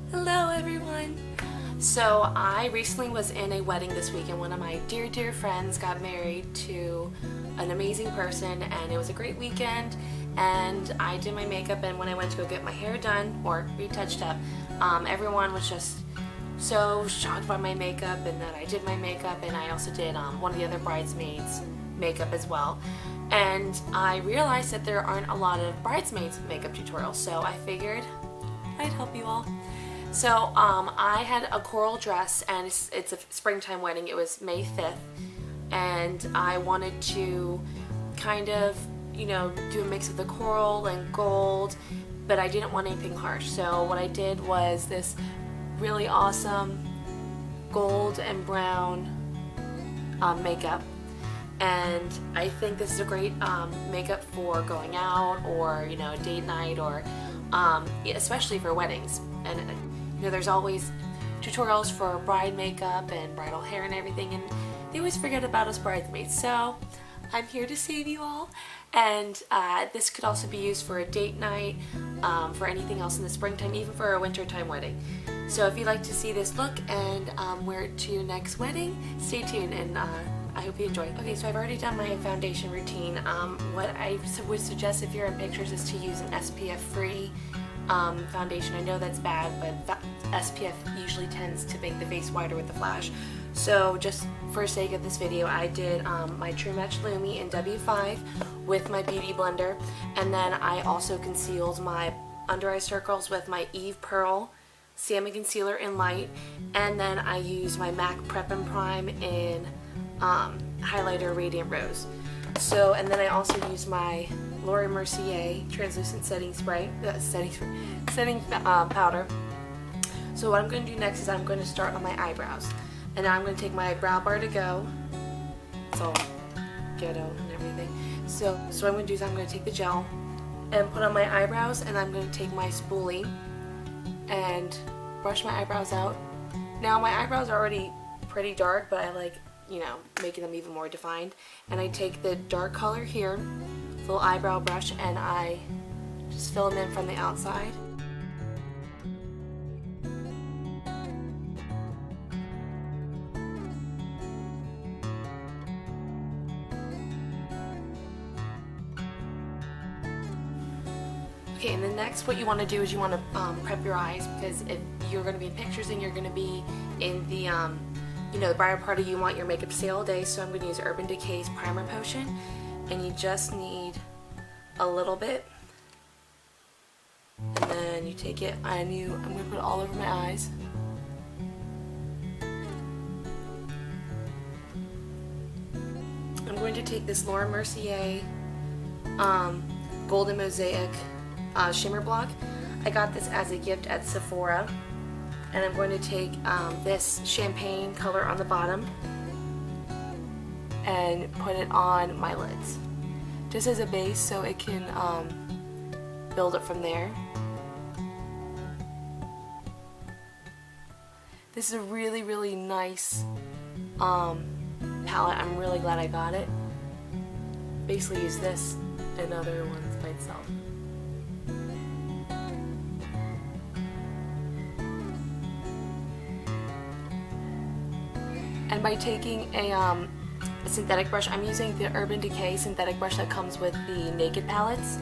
Hello everyone! So I recently was in a wedding this week and one of my dear friends got married to an amazing person, and it was a great weekend, and I did my makeup, and when I went to go get my hair done or retouched up, everyone was just so shocked by my makeup and that I did my makeup, and I also did one of the other bridesmaids makeup as well. And I realized that there aren't a lot of bridesmaids makeup tutorials, so I figured I'd help you all. So I had a coral dress, and it's a springtime wedding. It was May 5th, and I wanted to kind of, you know, do a mix of the coral and gold, but I didn't want anything harsh. So what I did was this really awesome gold and brown makeup, and I think this is a great makeup for going out or, you know, a date night, or especially for weddings. And you know, there's always tutorials for bride makeup and bridal hair and everything, and they always forget about us bridesmaids. So I'm here to save you all, and this could also be used for a date night, for anything else in the springtime, even for a wintertime wedding. So if you'd like to see this look and wear it to your next wedding, stay tuned, and I hope you enjoy. Okay, so I've already done my foundation routine. What I would suggest if you're in pictures is to use an SPF-free foundation. I know that's bad, but SPF usually tends to make the face whiter with the flash. So just for sake of this video, I did my True Match Lumi in W5 with my Beauty Blender, and then I also concealed my under eye circles with my Eve Pearl Salmon Concealer in Light, and then I used my MAC Prep and Prime in Highlighter Radiant Rose. So, and then I also used my Mercier translucent setting spray, setting powder. So what I'm going to do next is I'm going to start on my eyebrows, and now I'm going to take my brow bar to go. It's all ghetto and everything. So what I'm going to do is I'm going to take the gel and put on my eyebrows, and I'm going to take my spoolie and brush my eyebrows out. Now my eyebrows are already pretty dark, but I like, you know, making them even more defined. And I take the dark color here, little eyebrow brush, and I just fill them in from the outside. Okay, and then next what you want to do is you want to prep your eyes, because if you're going to be in pictures and you're going to be in the you know, the bridal party, you want your makeup to stay all day. So I'm going to use Urban Decay's primer potion, and you just need a little bit, and then you take it and I'm going to put it all over my eyes. I'm going to take this Mercier Golden Mosaic shimmer block. I got this as a gift at Sephora, and I'm going to take this champagne color on the bottom and put it on my lids, just as a base, so it can build it from there. This is a really nice palette. I'm really glad I got it. Basically use this and other ones by itself. And by taking a synthetic brush, I'm using the Urban Decay synthetic brush that comes with the Naked palettes.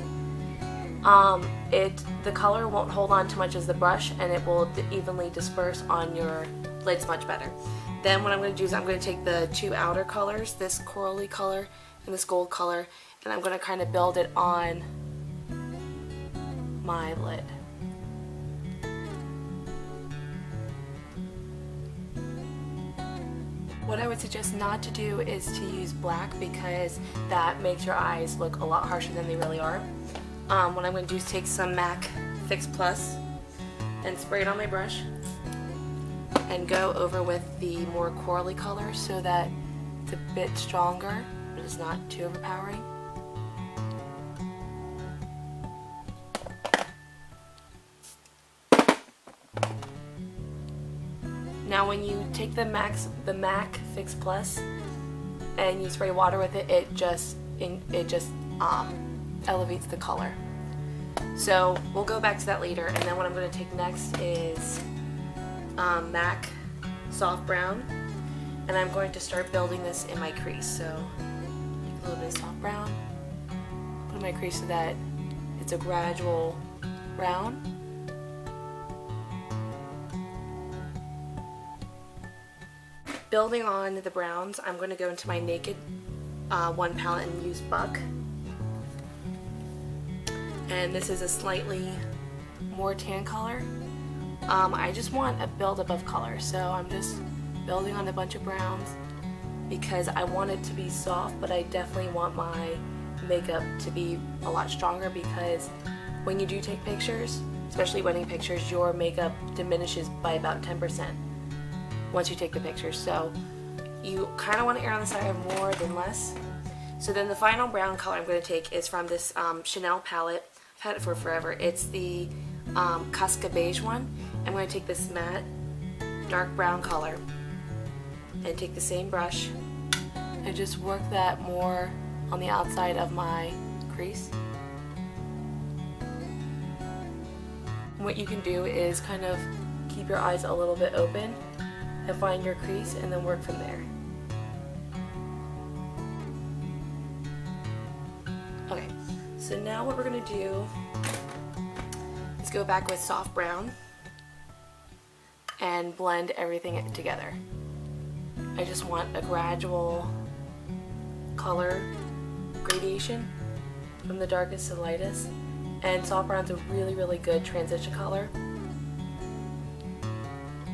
The color won't hold on too much as the brush, and it will evenly disperse on your lids much better. Then what I'm going to do is I'm going to take the two outer colors, this corally color and this gold color, and I'm going to kind of build it on my lid. What I would suggest not to do is to use black, because that makes your eyes look a lot harsher than they really are. What I'm going to do is take some MAC Fix Plus and spray it on my brush and go over with the more corally color so that it's a bit stronger, but it's not too overpowering. Now when you take the MAC Fix Plus and you spray water with it, it just elevates the color. So we'll go back to that later, and then what I'm going to take next is MAC Soft Brown, and I'm going to start building this in my crease. So take a little bit of soft brown, put in my crease so that it's a gradual brown. Building on the browns, I'm going to go into my Naked One palette and use Buck. And this is a slightly more tan color. I just want a buildup of color, so I'm just building on a bunch of browns because I want it to be soft, but I definitely want my makeup to be a lot stronger, because when you do take pictures, especially wedding pictures, your makeup diminishes by about 10% once you take the pictures. So you kind of want to err on the side of more than less. So then the final brown color I'm going to take is from this Chanel palette. I've had it for forever. It's the Casca Beige one. I'm going to take this matte dark brown color and take the same brush and just work that more on the outside of my crease. What you can do is kind of keep your eyes a little bit open and find your crease and then work from there. Okay, so now what we're going to do is go back with soft brown and blend everything together. I just want a gradual color gradation from the darkest to the lightest, and soft brown's a really good transition color,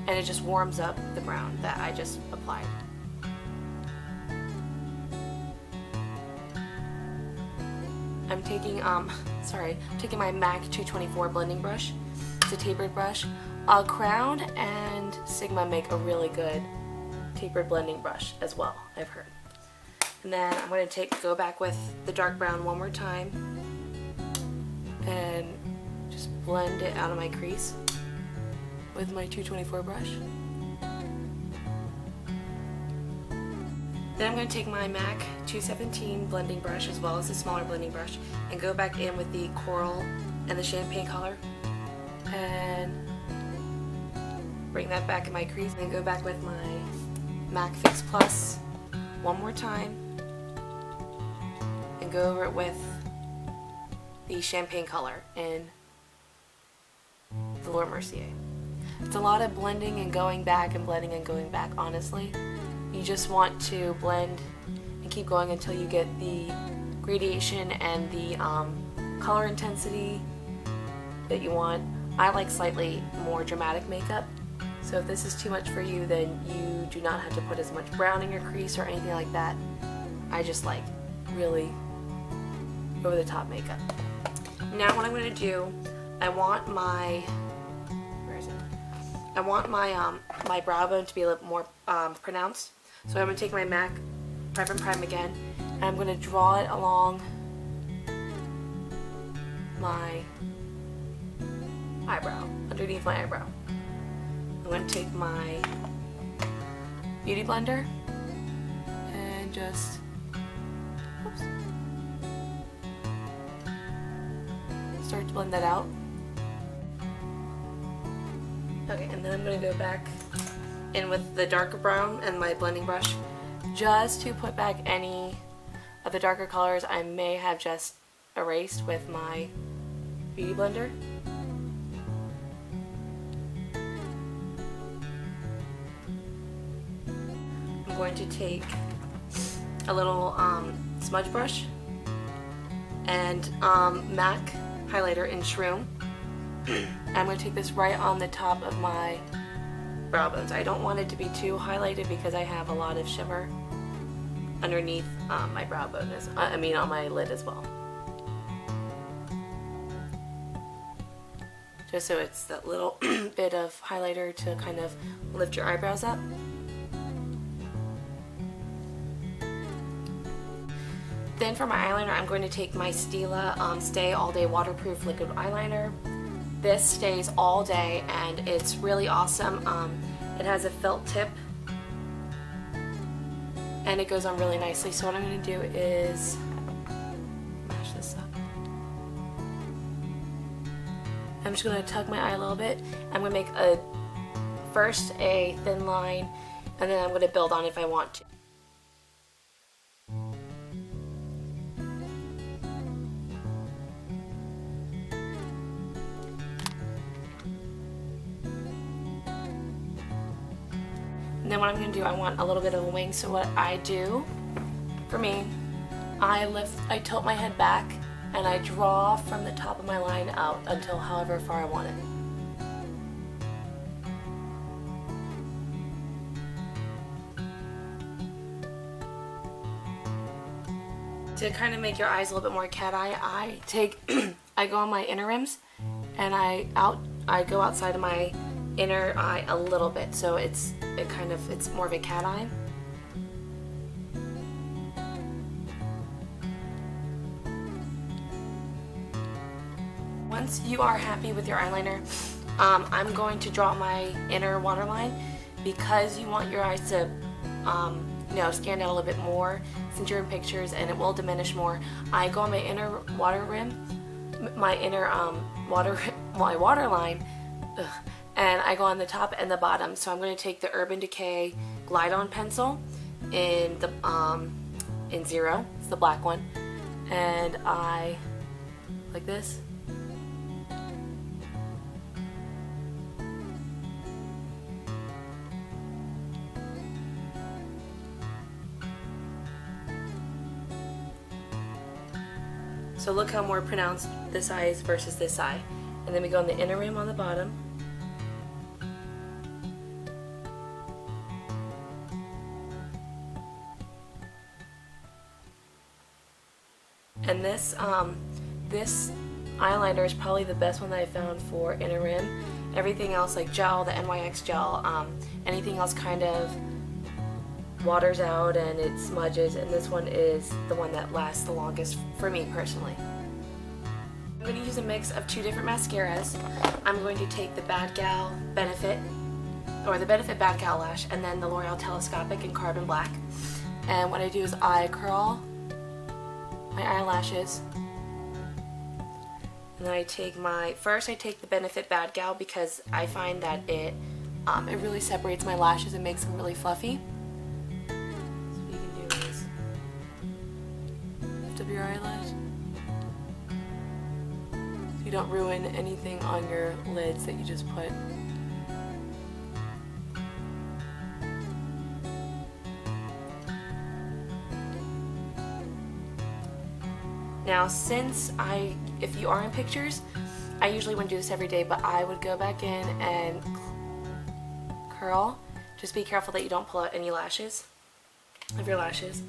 and it just warms up the brown that I just applied. I'm taking taking my MAC 224 blending brush. It's a tapered brush. Crown and Sigma make a really good tapered blending brush as well, I've heard. And then I'm going to go back with the dark brown one more time and just blend it out of my crease with my 224 brush. Then I'm going to take my MAC 217 blending brush as well as the smaller blending brush and go back in with the coral and the champagne color and bring that back in my crease, and go back with my MAC Fix Plus one more time and go over it with the champagne color in the Mercier. It's a lot of blending and going back and blending and going back, honestly. You just want to blend and keep going until you get the gradation and the color intensity that you want. I like slightly more dramatic makeup, so if this is too much for you, then you do not have to put as much brown in your crease or anything like that. I just like really over the top makeup. Now what I'm going to do, I want my my brow bone to be a little more pronounced. So I'm going to take my MAC prep+prime again, and I'm going to draw it along my eyebrow, underneath my eyebrow. I'm going to take my beauty blender and just start to blend that out. Okay, and then I'm going to go back in with the darker brown and my blending brush just to put back any of the darker colors I may have just erased with my beauty blender. I'm going to take a little smudge brush and MAC highlighter in Shroom. I'm going to take this right on the top of my brow bones. I don't want it to be too highlighted because I have a lot of shimmer underneath my brow bone, on my lid as well. Just so it's that little bit of highlighter to kind of lift your eyebrows up. Then for my eyeliner, I'm going to take my Stila Stay All Day Waterproof Liquid Eyeliner. This stays all day and it's really awesome. It has a felt tip and it goes on really nicely. So what I'm going to do is mash this up. I'm just going to tug my eye a little bit. I'm going to make first a thin line, and then I'm going to build on it if I want to. And then what I'm going to do, I want a little bit of a wing, so what I do, for me, I tilt my head back and I draw from the top of my line out until however far I want it. To kind of make your eyes a little bit more cat eye, I go on my inner rims and I go outside of my inner eye a little bit, so it's more of a cat eye. Once you are happy with your eyeliner, I'm going to draw my inner waterline because you want your eyes to stand out a little bit more since you're in pictures and it will diminish more. I go on my inner water rim, my inner my waterline, and I go on the top and the bottom. So I'm going to take the Urban Decay Glide On pencil in the in 0, it's the black one, and I like this. So look how more pronounced this eye is versus this eye. And then we go on the inner rim on the bottom. And this eyeliner is probably the best one that I found for inner rim. Everything else, like gel, the NYX gel, anything else kind of waters out and it smudges, and this one is the one that lasts the longest for me personally. I'm going to use a mix of 2 different mascaras. I'm going to take the Bad Gal Benefit, or the Benefit Bad Gal Lash, and then the L'Oreal Telescopic in Carbon Black. And what I do is I curl my eyelashes, and then I take the Benefit Bad Gal because I find that it really separates my lashes and makes them really fluffy. Your eyelash so you don't ruin anything on your lids that you just put. Now if you are in pictures, I usually wouldn't do this every day, but I would go back in and curl. Just be careful that you don't pull out any lashes of your lashes.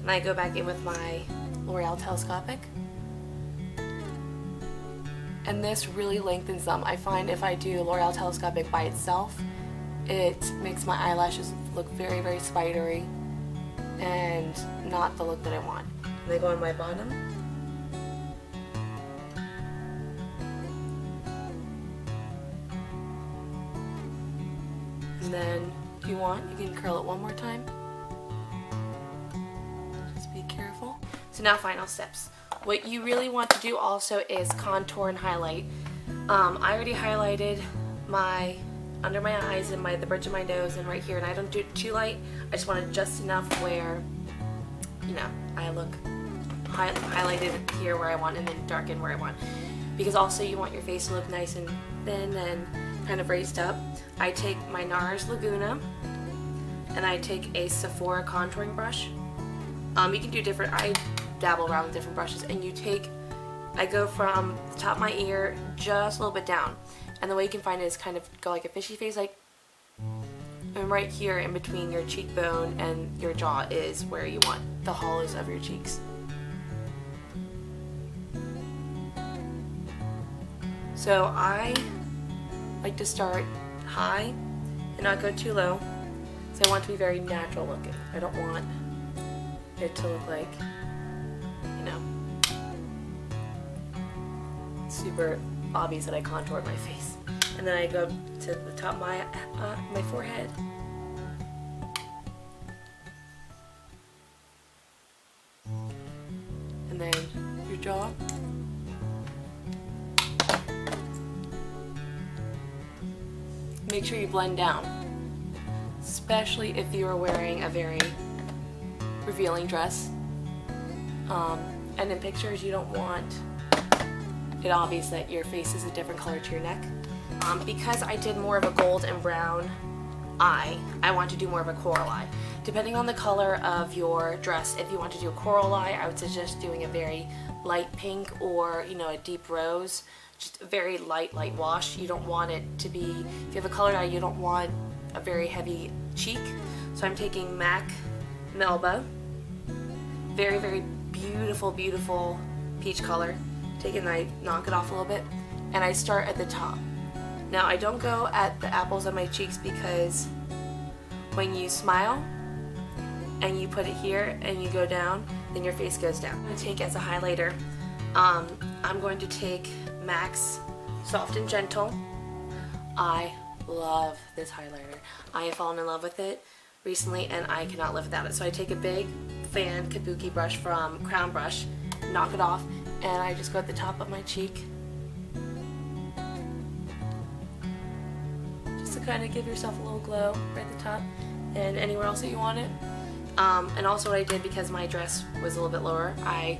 And I go back in with my L'Oreal Telescopic, and this really lengthens them. I find if I do L'Oreal Telescopic by itself, it makes my eyelashes look very, very spidery and not the look that I want. And they go on my bottom. And then if you want, you can curl it one more time. Careful. So now final steps. What you really want to do also is contour and highlight. I already highlighted under my eyes and the bridge of my nose and right here, and I don't do it too light. I just want it just enough where I look highlighted here where I want and then darken where I want. Because also you want your face to look nice and thin and kind of raised up. I take my NARS Laguna and I take a Sephora contouring brush. You can do different, I dabble around with different brushes, and I go from the top of my ear just a little bit down, and the way you can find it is kind of go like a fishy face, like, and right here in between your cheekbone and your jaw is where you want the hollows of your cheeks. So I like to start high and not go too low, so I want it to be very natural looking. I don't want it to look like, super obvious that I contoured my face. And then I go to the top of my forehead. And then your jaw. make sure you blend down, especially if you are wearing a very revealing dress. And in pictures you don't want it obvious that your face is a different color to your neck. Because I did more of a gold and brown eye, I want to do more of a coral eye. Depending on the color of your dress, if you want to do a coral eye, I would suggest doing a very light pink or, you know, a deep rose. Just a very light wash. You don't want it to be, if you have a colored eye, you don't want a very heavy cheek. So I'm taking MAC Melba, very, very beautiful, beautiful peach color. Take it and I knock it off a little bit, and I start at the top. Now I don't go at the apples on my cheeks because when you smile and you put it here and you go down, then your face goes down. I'm going to take as a highlighter, I'm going to take MAC's Soft and Gentle. I love this highlighter. I have fallen in love with it recently and I cannot live without it. So I take a big fan kabuki brush from Crown Brush, knock it off, and I just go at the top of my cheek. Just to kind of give yourself a little glow right at the top and anywhere else that you want it. And also what I did, because my dress was a little bit lower, I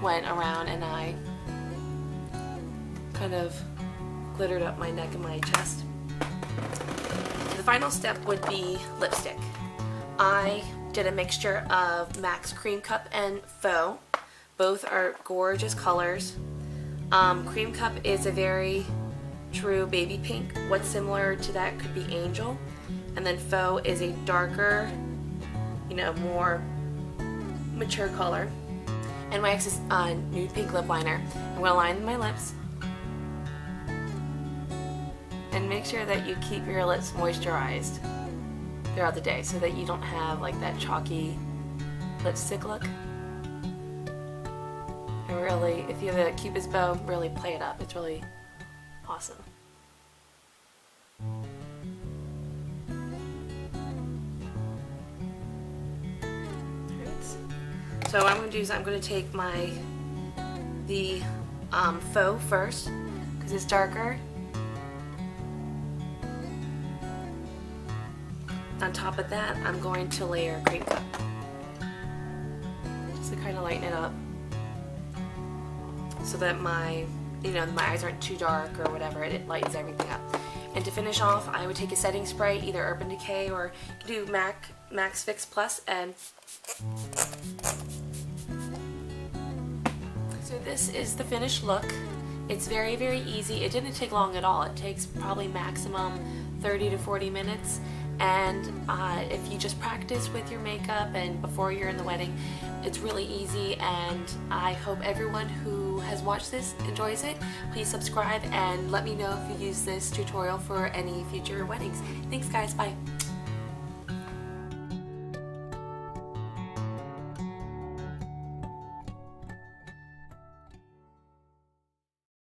went around and I kind of glittered up my neck and my chest. The final step would be lipstick. I did a mixture of MAC's Cream Cup and Faux. Both are gorgeous colors. Cream Cup is a very true baby pink. What's similar to that could be Angel. And then Faux is a darker, you know, more mature color. And my is nude pink lip liner. I'm going to line my lips. And make sure that you keep your lips moisturized throughout the day so that you don't have like that chalky lipstick look. And really, if you have a Cupid's bow, really play it up. It's really awesome. So what I'm going to do is I'm going to take the Faux first because it's darker. On top of that, I'm going to layer Cream Cup just to kind of lighten it up so that my eyes aren't too dark or whatever. It lightens everything up. And to finish off, I would take a setting spray, either Urban Decay or you can do MAC's Fix Plus, and so this is the finished look. It's very, very easy. It didn't take long at all. It takes probably maximum 30 to 40 minutes. And if you just practice with your makeup and before you're in the wedding, it's really easy, and I hope everyone who has watched this enjoys it. Please subscribe and let me know if you use this tutorial for any future weddings. Thanks guys, bye.